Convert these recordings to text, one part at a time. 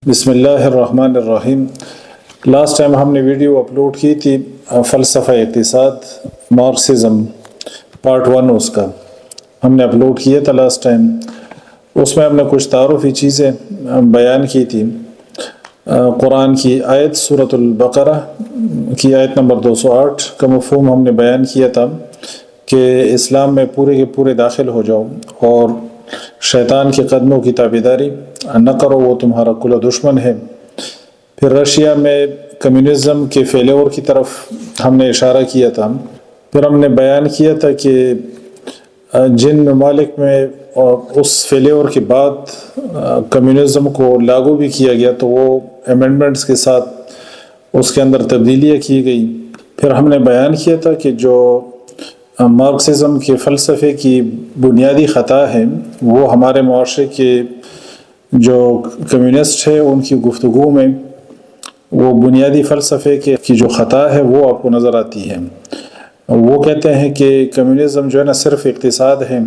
بسم اللہ الرحمن الرحیم۔ لاسٹ ٹائم ہم نے ویڈیو اپلوڈ کی تھی فلسفہ اقتصاد مارکسزم پارٹ 1 اس کا ہم نے اپلوڈ کیا تھا لاسٹ ٹائم۔ اس میں ہم نے کچھ تعارفی چیزیں بیان کی تھی۔ قرآن کی آیت سورۃ البقرہ کی آیت نمبر 208 کا مفہوم ہم نے بیان کیا تھا کہ اسلام میں پورے کے پورے داخل ہو جاؤ اور شیطان کے قدموں کی تابعداری نہ کرو، وہ تمہارا کل دشمن ہے۔ پھر رشیا میں کمیونزم کے فیلیور کی طرف ہم نے اشارہ کیا تھا۔ پھر ہم نے بیان کیا تھا کہ جن ممالک میں اس فیلیور کے بعد کمیونزم کو لاگو بھی کیا گیا تو وہ امینڈمنٹس کے ساتھ اس کے اندر تبدیلیاں کی گئی۔ پھر ہم نے بیان کیا تھا کہ جو مارکسزم کے فلسفے کی بنیادی خطا ہے وہ ہمارے معاشرے کے جو کمیونسٹ ہے ان کی گفتگو میں وہ بنیادی فلسفے کی جو خطا ہے وہ آپ کو نظر آتی ہے۔ وہ کہتے ہیں کہ کمیونزم جو ہے نا صرف اقتصاد ہے،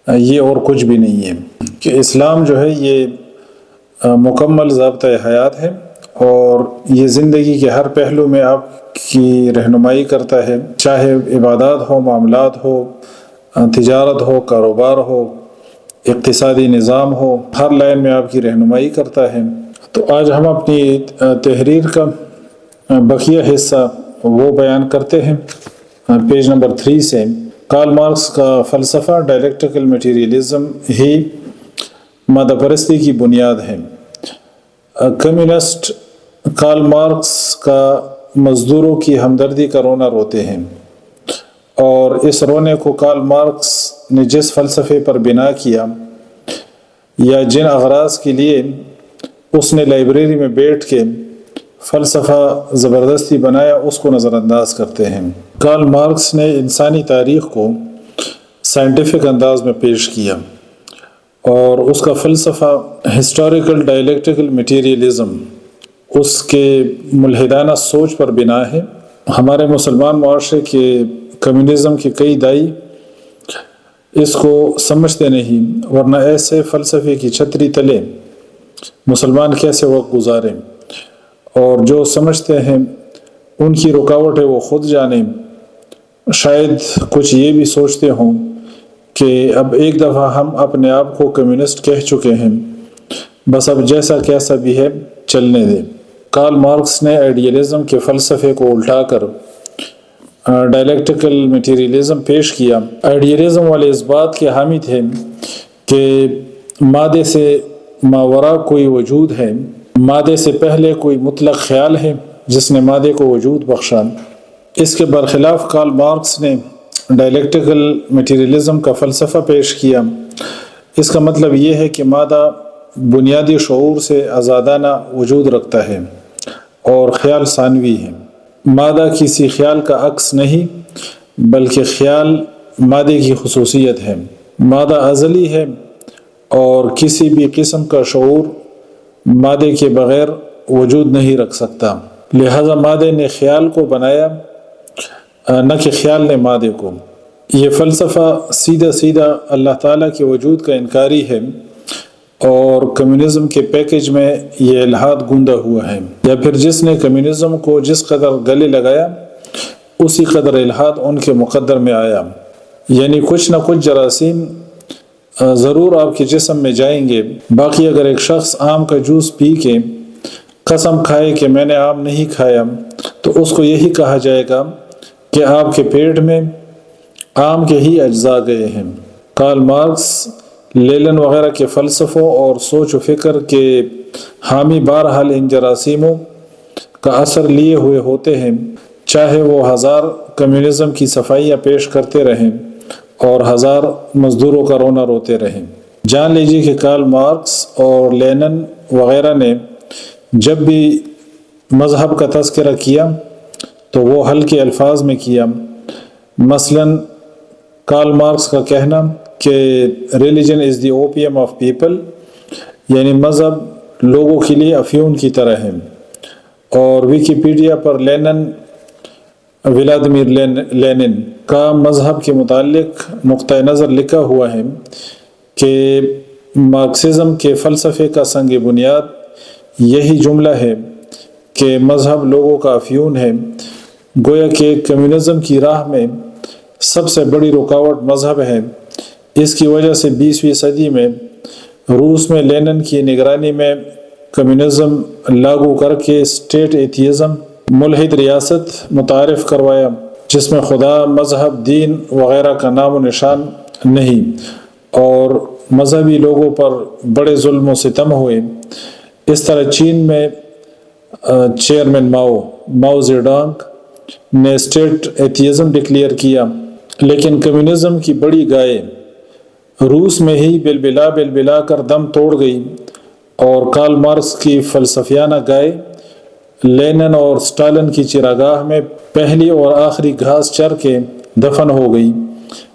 یہ اور کچھ بھی نہیں ہے، کہ اسلام جو ہے یہ مکمل ضابطۂ حیات ہے اور یہ زندگی کے ہر پہلو میں آپ کی رہنمائی کرتا ہے، چاہے عبادات ہو، معاملات ہو، تجارت ہو، کاروبار ہو، اقتصادی نظام ہو، ہر لائن میں آپ کی رہنمائی کرتا ہے۔ تو آج ہم اپنی تحریر کا بقیہ حصہ وہ بیان کرتے ہیں پیج نمبر 3 سے۔ کارل مارکس کا فلسفہ ڈائلیکٹیکل میٹیریلزم ہی مادہ پرستی کی بنیاد ہے۔ کمیونسٹ کارل مارکس کا مزدوروں کی ہمدردی کا رونا روتے ہیں، اور اس رونے کو کارل مارکس نے جس فلسفے پر بنا کیا یا جن اغراض کے لیے اس نے لائبریری میں بیٹھ کے فلسفہ زبردستی بنایا اس کو نظر انداز کرتے ہیں۔ کارل مارکس نے انسانی تاریخ کو سائنٹیفک انداز میں پیش کیا اور اس کا فلسفہ ہسٹوریکل ڈائلیکٹیکل میٹیریلزم اس کے ملحدانہ سوچ پر بنا ہے۔ ہمارے مسلمان معاشرے کے کمیونزم کے کئی دائی اس کو سمجھتے نہیں، ورنہ ایسے فلسفے کی چھتری تلے مسلمان کیسے وقت گزاریں، اور جو سمجھتے ہیں ان کی رکاوٹ ہے وہ خود جانیں۔ شاید کچھ یہ بھی سوچتے ہوں کہ اب ایک دفعہ ہم اپنے آپ کو کمیونسٹ کہہ چکے ہیں، بس اب جیسا کیسا بھی ہے چلنے دیں۔ کارل مارکس نے آئیڈیلزم کے فلسفے کو الٹا کر ڈائلیکٹیکل میٹیریلزم پیش کیا۔ آئیڈیلزم والے اس بات کے حامی تھے کہ مادے سے ماوراء کوئی وجود ہے، مادے سے پہلے کوئی مطلق خیال ہے جس نے مادے کو وجود بخشا۔ اس کے برخلاف کارل مارکس نے ڈائلیکٹیکل میٹیریلزم کا فلسفہ پیش کیا۔ اس کا مطلب یہ ہے کہ مادہ بنیادی شعور سے آزادانہ وجود رکھتا ہے اور خیال ثانوی ہے۔ مادہ کسی خیال کا عکس نہیں بلکہ خیال مادے کی خصوصیت ہے۔ مادہ ازلی ہے اور کسی بھی قسم کا شعور مادے کے بغیر وجود نہیں رکھ سکتا، لہذا مادے نے خیال کو بنایا نہ کہ خیال نے مادے کو۔ یہ فلسفہ سیدھا اللہ تعالیٰ کے وجود کا انکاری ہے، اور کمیونزم کے پیکج میں یہ الحاد گوندا ہوا ہے، یا پھر جس نے کمیونزم کو جس قدر گلے لگایا اسی قدر الحاد ان کے مقدر میں آیا۔ یعنی کچھ نہ کچھ جراثیم ضرور آپ کے جسم میں جائیں گے۔ باقی اگر ایک شخص آم کا جوس پی کے قسم کھائے کہ میں نے آم نہیں کھایا تو اس کو یہی کہا جائے گا کہ آپ کے پیٹ میں آم کے ہی اجزاء گئے ہیں۔ کارل مارکس، لینن وغیرہ کے فلسفوں اور سوچ و فکر کے حامی بہرحال ان جراثیموں کا اثر لیے ہوئے ہوتے ہیں، چاہے وہ 1000 کمیونزم کی صفائیاں پیش کرتے رہیں اور 1000 مزدوروں کا رونا روتے رہیں۔ جان لیجیے کہ کارل مارکس اور لینن وغیرہ نے جب بھی مذہب کا تذکرہ کیا تو وہ ہلکے الفاظ میں کیا۔ مثلاً کارل مارکس کا کہنا کہ religion is the opium of people, یعنی مذہب لوگوں کے لیے افیون کی طرح ہے۔ اور ویکیپیڈیا پر ولادیمیر لینن کا مذہب کے متعلق نقطۂ نظر لکھا ہوا ہے کہ مارکسزم کے فلسفے کا سنگ بنیاد یہی جملہ ہے کہ مذہب لوگوں کا افیون ہے، گویا کہ کمیونزم کی راہ میں سب سے بڑی رکاوٹ مذہب ہے۔ اس کی وجہ سے 20ویں صدی میں روس میں لینن کی نگرانی میں کمیونزم لاگو کر کے اسٹیٹ ایتھیزم، ملحد ریاست متعارف کروایا، جس میں خدا، مذہب، دین وغیرہ کا نام و نشان نہیں، اور مذہبی لوگوں پر بڑے ظلم و ستم ہوئے۔ اس طرح چین میں چیئرمین ماؤ زیڈانگ نے اسٹیٹ ایتھیزم ڈکلیئر کیا، لیکن کمیونزم کی بڑی گائے روس میں ہی بلبلا کر دم توڑ گئی، اور کارل مارکس کی فلسفیانہ گائے لینن اور اسٹالن کی چراگاہ میں پہلی اور آخری گھاس چر کے دفن ہو گئی۔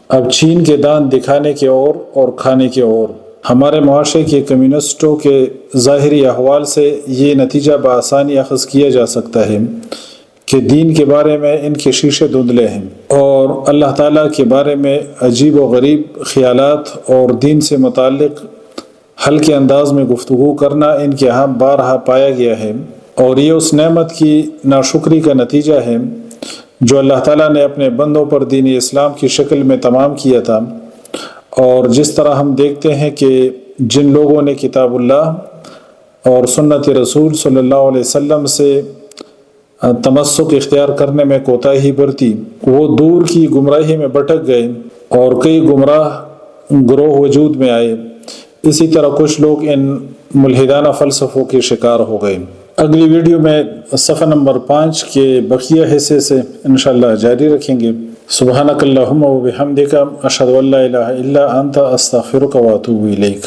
اب چین کے دان دکھانے کے اور کھانے کے اور۔ ہمارے معاشرے کے کمیونسٹوں کے ظاہری احوال سے یہ نتیجہ بآسانی اخذ کیا جا سکتا ہے کہ دین کے بارے میں ان کے شیشے دھندلے ہیں، اور اللہ تعالیٰ کے بارے میں عجیب و غریب خیالات اور دین سے متعلق ہلکے انداز میں گفتگو کرنا ان کے ہاں بارہا پایا گیا ہے، اور یہ اس نعمت کی ناشکری کا نتیجہ ہے جو اللہ تعالیٰ نے اپنے بندوں پر دین اسلام کی شکل میں تمام کیا تھا۔ اور جس طرح ہم دیکھتے ہیں کہ جن لوگوں نے کتاب اللہ اور سنت رسول صلی اللہ علیہ وسلم سے تمسک اختیار کرنے میں کوتاہی برتی، وہ دور کی گمراہی میں بھٹک گئے اور کئی گمراہ گروہ وجود میں آئے۔ اسی طرح کچھ لوگ ان ملحدانہ فلسفوں کے شکار ہو گئے۔ اگلی ویڈیو میں صفحہ نمبر 5 کے بقیہ حصے سے انشاءاللہ جاری رکھیں گے۔ سبحانک اللہم و بحمدک، اشہد ان لا الہ الا انت، استغفرک و اتوب الیک۔